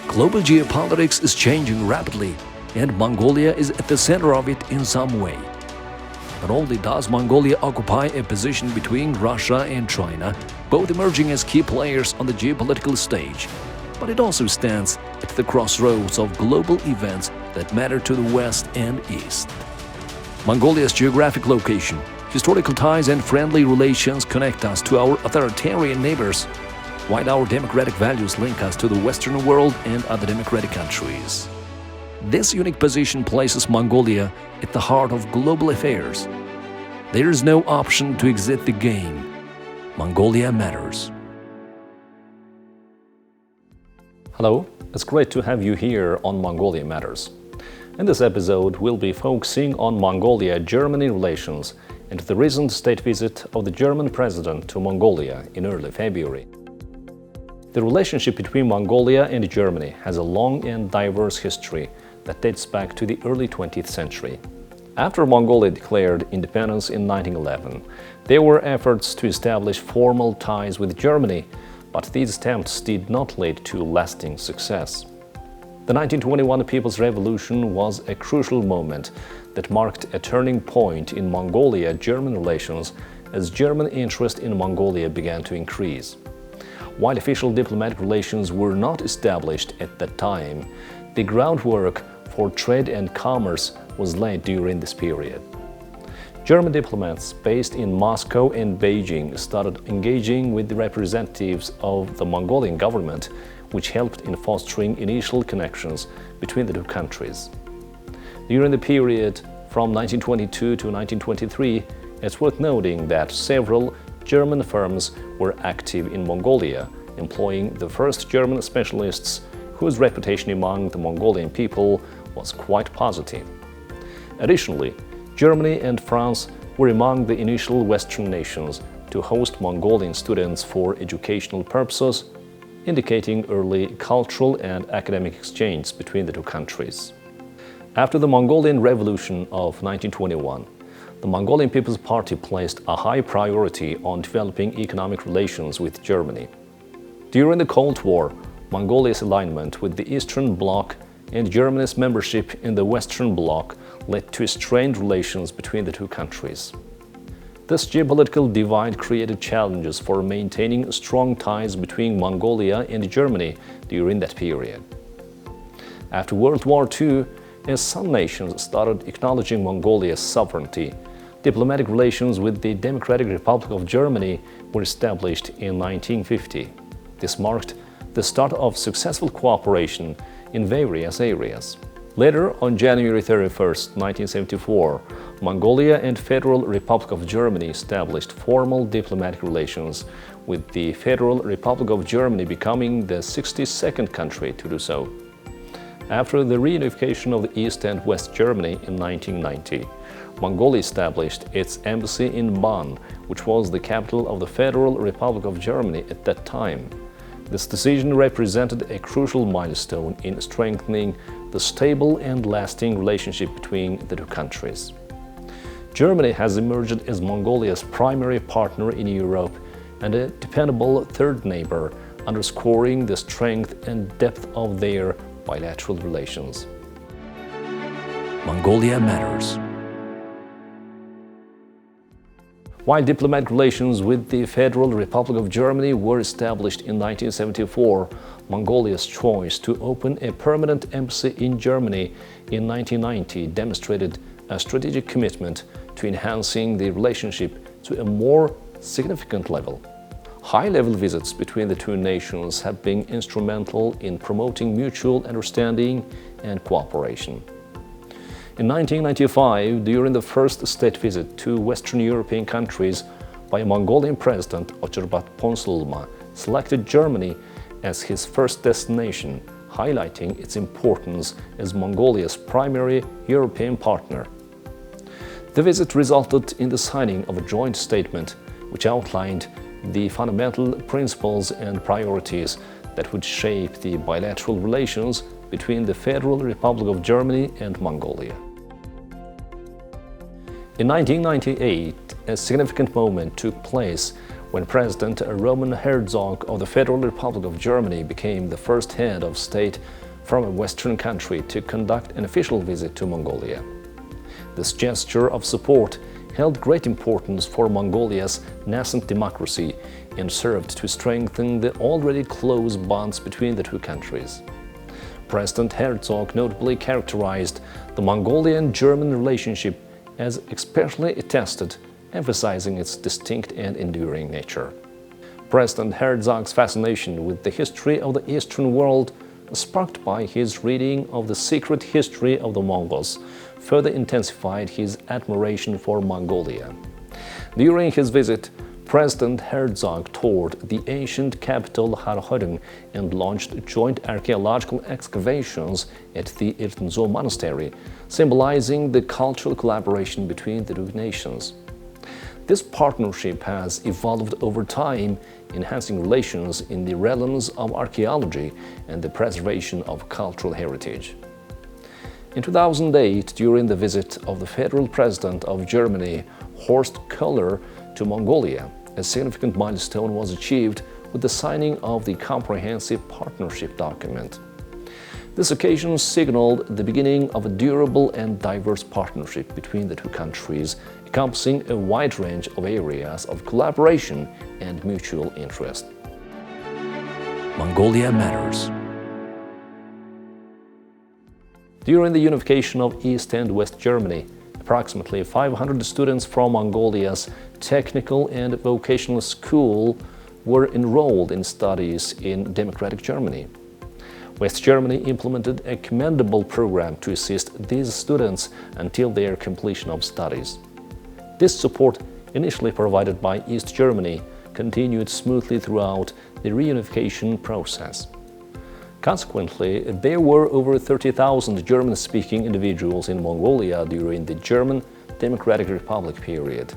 Global geopolitics is changing rapidly, and Mongolia is at the center of it in some way. Not only does Mongolia occupy a position between Russia and China, both emerging as key players on the geopolitical stage, but it also stands at the crossroads of global events that matter to the West and East. Mongolia's geographic location, historical ties and friendly relations connect us to our authoritarian neighbors, while our democratic values link us to the Western world and other democratic countries. This unique position places Mongolia at the heart of global affairs. There is no option to exit the game. Mongolia Matters. Hello, it's great to have you here on Mongolia Matters. In this episode, we'll be focusing on Mongolia-Germany relations and the recent state visit of the German president to Mongolia in early February. The relationship between Mongolia and Germany has a long and diverse history that dates back to the early 20th century. After Mongolia declared independence in 1911, there were efforts to establish formal ties with Germany, but these attempts did not lead to lasting success. The 1921 People's Revolution was a crucial moment that marked a turning point in Mongolia-German relations as German interest in Mongolia began to increase. While official diplomatic relations were not established at that time, the groundwork for trade and commerce was laid during this period. German diplomats based in Moscow and Beijing started engaging with the representatives of the Mongolian government, which helped in fostering initial connections between the two countries. During the period from 1922 to 1923, it's worth noting that several German firms were active in Mongolia, employing the first German specialists whose reputation among the Mongolian people was quite positive. Additionally, Germany and France were among the initial Western nations to host Mongolian students for educational purposes, indicating early cultural and academic exchange between the two countries. After the Mongolian Revolution of 1921, the Mongolian People's Party placed a high priority on developing economic relations with Germany. During the Cold War, Mongolia's alignment with the Eastern Bloc and Germany's membership in the Western Bloc led to strained relations between the two countries. This geopolitical divide created challenges for maintaining strong ties between Mongolia and Germany during that period. After World War II, as some nations started acknowledging Mongolia's sovereignty, diplomatic relations with the Democratic Republic of Germany were established in 1950. This marked the start of successful cooperation in various areas. Later, on January 31, 1974, Mongolia and Federal Republic of Germany established formal diplomatic relations, with the Federal Republic of Germany becoming the 62nd country to do so. After the reunification of the East and West Germany in 1990, Mongolia established its embassy in Bonn, which was the capital of the Federal Republic of Germany at that time. This decision represented a crucial milestone in strengthening the stable and lasting relationship between the two countries. Germany has emerged as Mongolia's primary partner in Europe and a dependable third neighbor, underscoring the strength and depth of their bilateral relations. Mongolia Matters. While diplomatic relations with the Federal Republic of Germany were established in 1974, Mongolia's choice to open a permanent embassy in Germany in 1990 demonstrated a strategic commitment to enhancing the relationship to a more significant level. High-level visits between the two nations have been instrumental in promoting mutual understanding and cooperation. In 1995, during the first state visit to Western European countries by Mongolian President Ochirbat Ponsulma, selected Germany as his first destination, highlighting its importance as Mongolia's primary European partner. The visit resulted in the signing of a joint statement which outlined the fundamental principles and priorities that would shape the bilateral relations between the Federal Republic of Germany and Mongolia. In 1998, a significant moment took place when President Roman Herzog of the Federal Republic of Germany became the first head of state from a Western country to conduct an official visit to Mongolia. This gesture of support held great importance for Mongolia's nascent democracy and served to strengthen the already close bonds between the two countries. President Herzog notably characterized the Mongolian-German relationship as especially tested, emphasizing its distinct and enduring nature. President Herzog's fascination with the history of the Eastern world, sparked by his reading of the secret history of the Mongols, further intensified his admiration for Mongolia. During his visit, President Herzog toured the ancient capital Harhoding and launched joint archaeological excavations at the Irtunzo Monastery, symbolizing the cultural collaboration between the two nations. This partnership has evolved over time, enhancing relations in the realms of archaeology and the preservation of cultural heritage. In 2008, during the visit of the Federal President of Germany, Horst Köhler, to Mongolia, a significant milestone was achieved with the signing of the Comprehensive Partnership document. This occasion signaled the beginning of a durable and diverse partnership between the two countries, encompassing a wide range of areas of collaboration and mutual interest. Mongolia Matters. During the unification of East and West Germany, approximately 500 students from Mongolia's technical and vocational school were enrolled in studies in democratic Germany. West Germany implemented a commendable program to assist these students until their completion of studies. This support, initially provided by East Germany, continued smoothly throughout the reunification process. Consequently, there were over 30,000 German-speaking individuals in Mongolia during the German Democratic Republic period.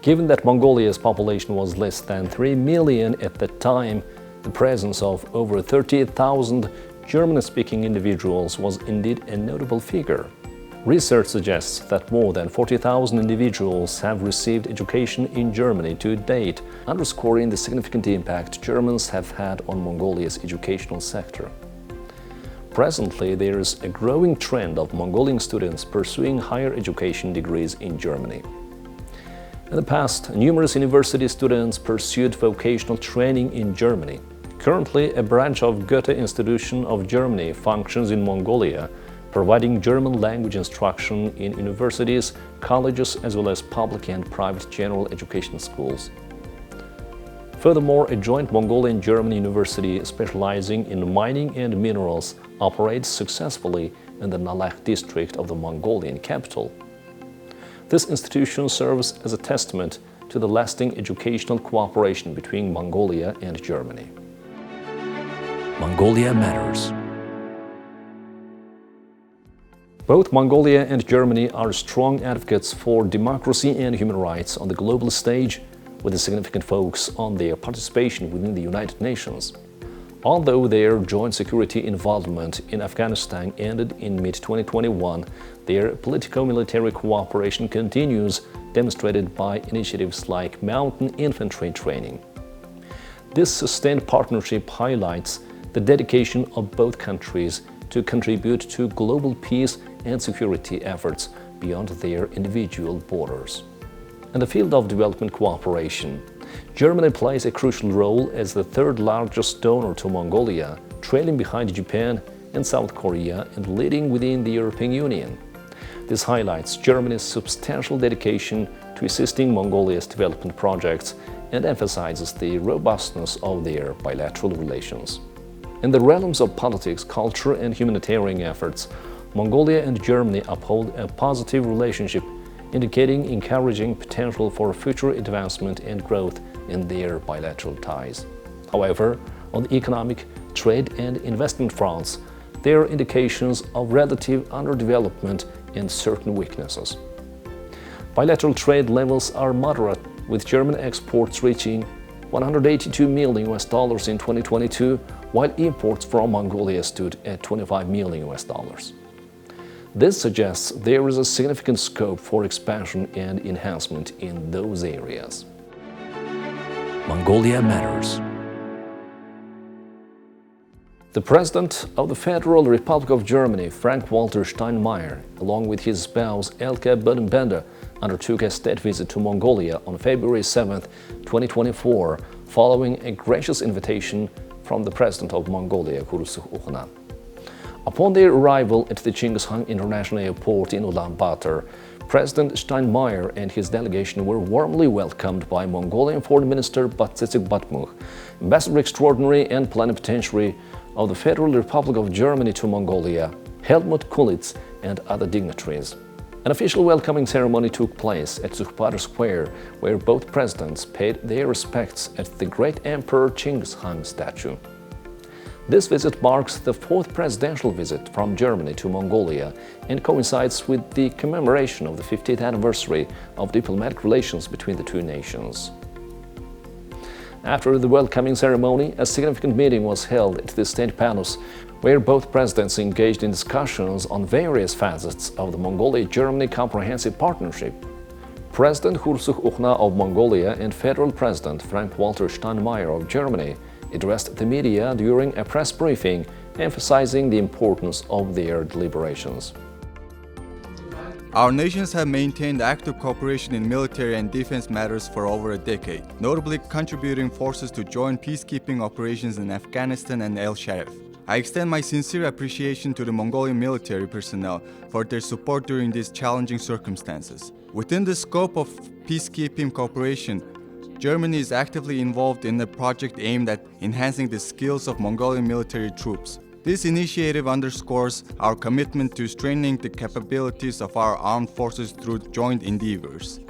Given that Mongolia's population was less than 3 million at that time, the presence of over 30,000 German-speaking individuals was indeed a notable figure. Research suggests that more than 40,000 individuals have received education in Germany to date, underscoring the significant impact Germans have had on Mongolia's educational sector. Presently, there is a growing trend of Mongolian students pursuing higher education degrees in Germany. In the past, numerous university students pursued vocational training in Germany. Currently, a branch of Goethe Institution of Germany functions in Mongolia, providing German language instruction in universities, colleges, as well as public and private general education schools. Furthermore, a joint Mongolian-German university specializing in mining and minerals operates successfully in the Nalak district of the Mongolian capital. This institution serves as a testament to the lasting educational cooperation between Mongolia and Germany. Mongolia Matters. Both Mongolia and Germany are strong advocates for democracy and human rights on the global stage, with a significant focus on their participation within the United Nations. Although their joint security involvement in Afghanistan ended in mid-2021, their politico-military cooperation continues, demonstrated by initiatives like mountain infantry training. This sustained partnership highlights the dedication of both countries to contribute to global peace and security efforts beyond their individual borders. In the field of development cooperation, Germany plays a crucial role as the third largest donor to Mongolia, trailing behind Japan and South Korea and leading within the European Union. This highlights Germany's substantial dedication to assisting Mongolia's development projects and emphasizes the robustness of their bilateral relations. In the realms of politics, culture, and humanitarian efforts, Mongolia and Germany uphold a positive relationship, indicating encouraging potential for future advancement and growth in their bilateral ties. However, on the economic, trade, and investment fronts, there are indications of relative underdevelopment and certain weaknesses. Bilateral trade levels are moderate, with German exports reaching $182 million in 2022, while imports from Mongolia stood at $25 million. This suggests there is a significant scope for expansion and enhancement in those areas. Mongolia Matters. The President of the Federal Republic of Germany, Frank-Walter Steinmeier, along with his spouse Elke Bodenbender, undertook a state visit to Mongolia on February 7, 2024, following a gracious invitation from the President of Mongolia, Khurelsukh. Upon their arrival at the Genghis Khan International Airport in Ulaanbaatar, President Steinmeier and his delegation were warmly welcomed by Mongolian Foreign Minister Batsitsik Batmukh, Ambassador Extraordinary and Plenipotentiary of the Federal Republic of Germany to Mongolia, Helmut Kulitz, and other dignitaries. An official welcoming ceremony took place at Sukhpadar Square, where both presidents paid their respects at the great Emperor Genghis Khan statue. This visit marks the fourth presidential visit from Germany to Mongolia and coincides with the commemoration of the 50th anniversary of diplomatic relations between the two nations. After the welcoming ceremony, a significant meeting was held at the State Palace, where both presidents engaged in discussions on various facets of the Mongolia-Germany Comprehensive Partnership. President Khurelsukh of Mongolia and Federal President Frank-Walter Steinmeier of Germany addressed the media during a press briefing, emphasizing the importance of their deliberations. Our nations have maintained active cooperation in military and defense matters for over a decade, notably contributing forces to joint peacekeeping operations in Afghanistan and El Sharif. I extend my sincere appreciation to the Mongolian military personnel for their support during these challenging circumstances. Within the scope of peacekeeping cooperation, Germany is actively involved in a project aimed at enhancing the skills of Mongolian military troops. This initiative underscores our commitment to strengthening the capabilities of our armed forces through joint endeavors.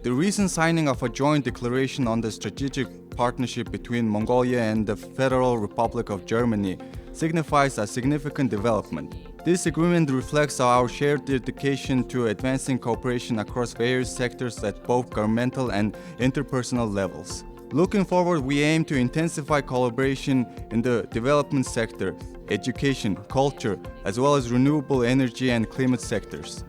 The recent signing of a joint declaration on the strategic partnership between Mongolia and the Federal Republic of Germany signifies a significant development. This agreement reflects our shared dedication to advancing cooperation across various sectors at both governmental and interpersonal levels. Looking forward, we aim to intensify collaboration in the development sector, education, culture, as well as renewable energy and climate sectors.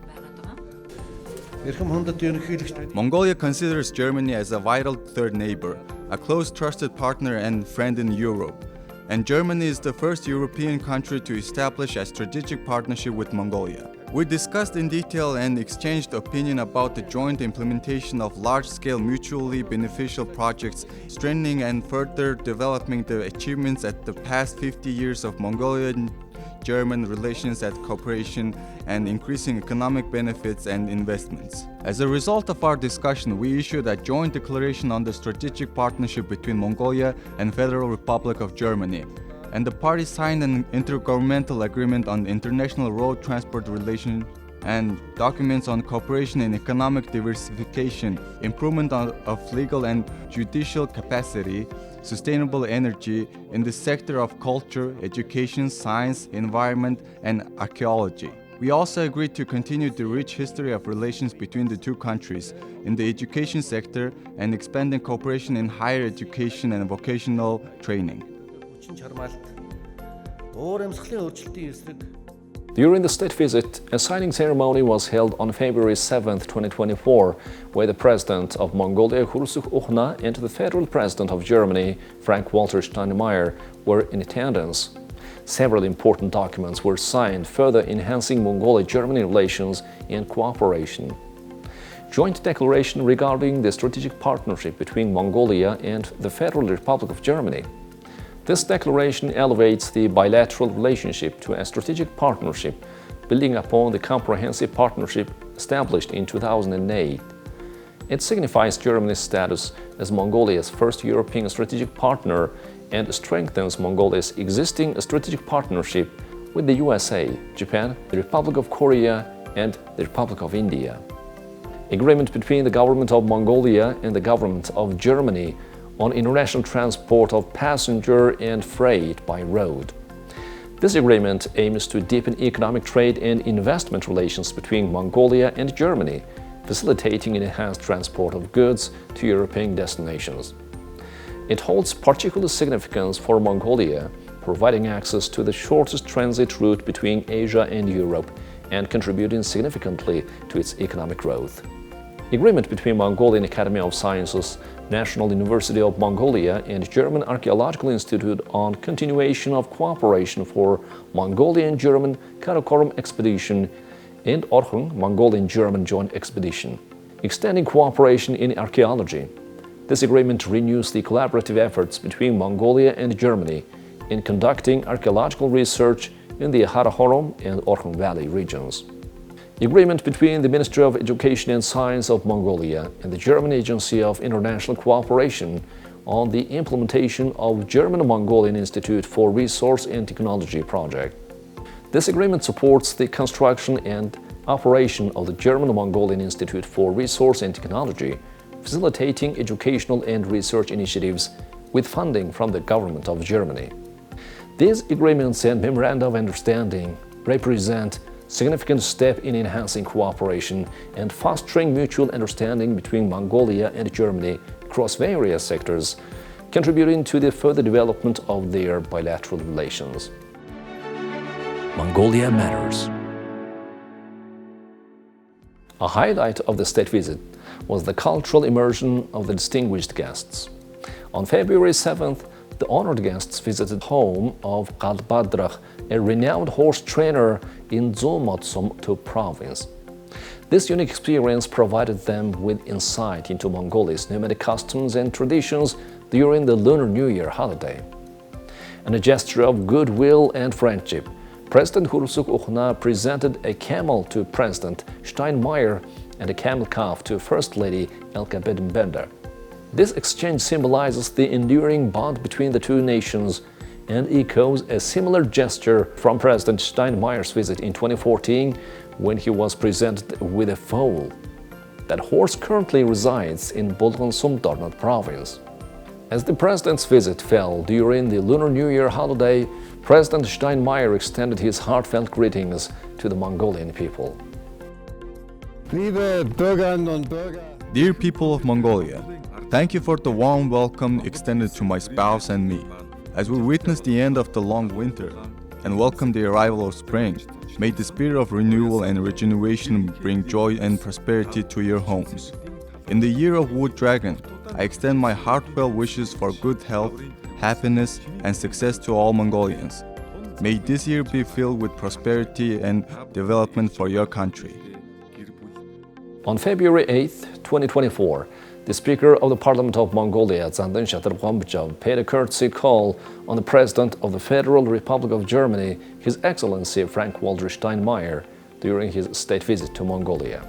Mongolia considers Germany as a vital third neighbor, a close trusted partner and friend in Europe. And Germany is the first European country to establish a strategic partnership with Mongolia. We discussed in detail and exchanged opinion about the joint implementation of large-scale mutually beneficial projects, strengthening and further developing the achievements at the past 50 years of Mongolian-German relations and cooperation, and increasing economic benefits and investments. As a result of our discussion, we issued a joint declaration on the strategic partnership between Mongolia and Federal Republic of Germany, and the parties signed an intergovernmental agreement on international road transport relations and documents on cooperation in economic diversification, improvement of legal and judicial capacity, sustainable energy in the sector of culture, education, science, environment, and archaeology. We also agreed to continue the rich history of relations between the two countries in the education sector and expanding cooperation in higher education and vocational training. During the state visit, a signing ceremony was held on February 7, 2024, where the President of Mongolia, Khurelsukh, and the Federal President of Germany, Frank-Walter Steinmeier, were in attendance. Several important documents were signed, further enhancing Mongolia-Germany relations and cooperation. Joint declaration regarding the strategic partnership between Mongolia and the Federal Republic of Germany. This declaration elevates the bilateral relationship to a strategic partnership, building upon the comprehensive partnership established in 2008. It signifies Germany's status as Mongolia's first European strategic partner and strengthens Mongolia's existing strategic partnership with the USA, Japan, the Republic of Korea, and the Republic of India. Agreement between the government of Mongolia and the government of Germany on international transport of passenger and freight by road. This agreement aims to deepen economic trade and investment relations between Mongolia and Germany, facilitating enhanced transport of goods to European destinations. It holds particular significance for Mongolia, providing access to the shortest transit route between Asia and Europe and contributing significantly to its economic growth. Agreement between Mongolian Academy of Sciences National University of Mongolia and German Archaeological Institute on continuation of cooperation for Mongolian-German Karakorum Expedition and Orkhung Mongolian-German Joint Expedition, extending cooperation in archaeology. This agreement renews the collaborative efforts between Mongolia and Germany in conducting archaeological research in the Karakorum and Orkhung Valley regions. The agreement between the Ministry of Education and Science of Mongolia and the German Agency of International Cooperation on the implementation of German-Mongolian Institute for Resource and Technology project. This agreement supports the construction and operation of the German-Mongolian Institute for Resource and Technology, facilitating educational and research initiatives with funding from the government of Germany. These agreements and memoranda of understanding represent significant step in enhancing cooperation and fostering mutual understanding between Mongolia and Germany across various sectors, contributing to the further development of their bilateral relations. Mongolia Matters. A highlight of the state visit was the cultural immersion of the distinguished guests. On February 7th, the honored guests visited the home of Kalbadrach, a renowned horse trainer in Zomotsom province. This unique experience provided them with insight into Mongolia's nomadic customs and traditions during the Lunar New Year holiday. In a gesture of goodwill and friendship, President Hurusuk Ukhna presented a camel to President Steinmeier and a camel calf to First Lady Elka Bedenbender. This exchange symbolizes the enduring bond between the two nations and echoes a similar gesture from President Steinmeier's visit in 2014 when he was presented with a foal. That horse currently resides in Bolgon-Sumtornat province. As the president's visit fell during the Lunar New Year holiday, President Steinmeier extended his heartfelt greetings to the Mongolian people. Dear people of Mongolia, thank you for the warm welcome extended to my spouse and me. As we witness the end of the long winter and welcome the arrival of spring, may the spirit of renewal and regeneration bring joy and prosperity to your homes. In the year of Wood Dragon, I extend my heartfelt wishes for good health, happiness, and success to all Mongolians. May this year be filled with prosperity and development for your country. On February 8, 2024, the Speaker of the Parliament of Mongolia, Zanden Shatargwambchav, paid a courtesy call on the President of the Federal Republic of Germany, His Excellency Frank-Walter Steinmeier, during his state visit to Mongolia.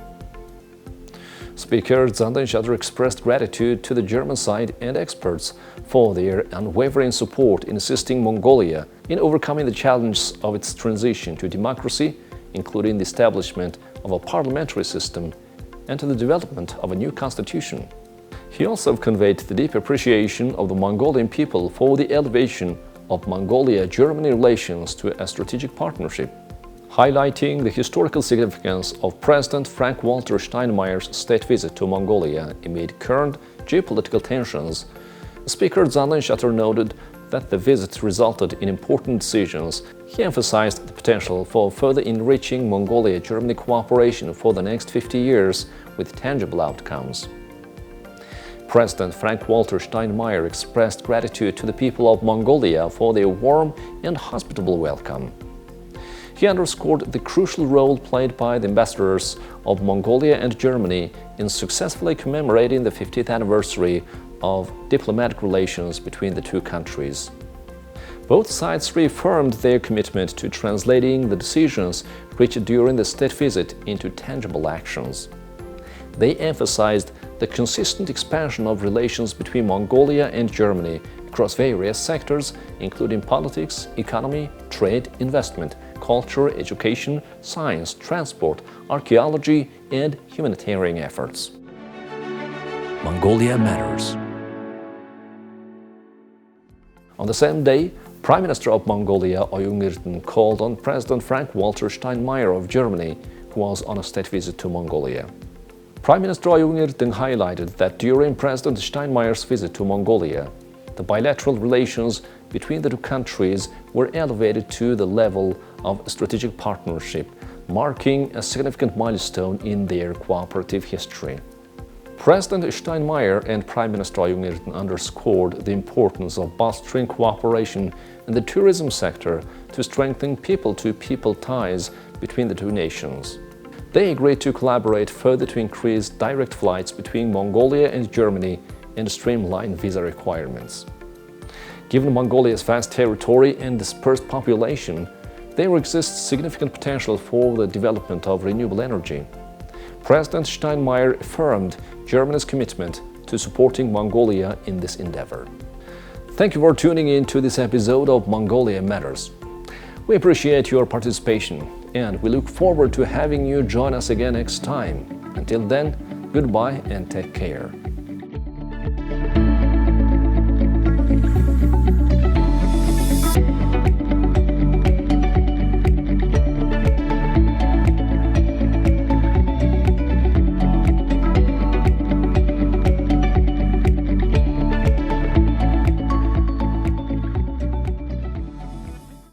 Speaker Zanden Shatar expressed gratitude to the German side and experts for their unwavering support in assisting Mongolia in overcoming the challenges of its transition to democracy, including the establishment of a parliamentary system and to the development of a new constitution. He also conveyed the deep appreciation of the Mongolian people for the elevation of Mongolia-Germany relations to a strategic partnership, highlighting the historical significance of President Frank-Walter Steinmeier's state visit to Mongolia amid current geopolitical tensions. Speaker Zanden Shatar noted that the visit resulted in important decisions. He emphasized the potential for further enriching Mongolia-Germany cooperation for the next 50 years with tangible outcomes. President Frank-Walter Steinmeier expressed gratitude to the people of Mongolia for their warm and hospitable welcome. He underscored the crucial role played by the ambassadors of Mongolia and Germany in successfully commemorating the 50th anniversary of diplomatic relations between the two countries. Both sides reaffirmed their commitment to translating the decisions reached during the state visit into tangible actions. They emphasized the consistent expansion of relations between Mongolia and Germany across various sectors, including politics, economy, trade, investment, culture, education, science, transport, archaeology, and humanitarian efforts. Mongolia Matters. On the same day, Prime Minister of Mongolia Oyun Erden called on President Frank-Walter Steinmeier of Germany, who was on a state visit to Mongolia. Prime Minister Oyun Erden highlighted that during President Steinmeier's visit to Mongolia, the bilateral relations between the two countries were elevated to the level of strategic partnership, marking a significant milestone in their cooperative history. President Steinmeier and Prime Minister Ayungirden underscored the importance of fostering cooperation in the tourism sector to strengthen people-to-people ties between the two nations. They agreed to collaborate further to increase direct flights between Mongolia and Germany and streamline visa requirements. Given Mongolia's vast territory and dispersed population, there exists significant potential for the development of renewable energy. President Steinmeier affirmed Germany's commitment to supporting Mongolia in this endeavor. Thank you for tuning in to this episode of Mongolia Matters. We appreciate your participation and we look forward to having you join us again next time. Until then, goodbye and take care.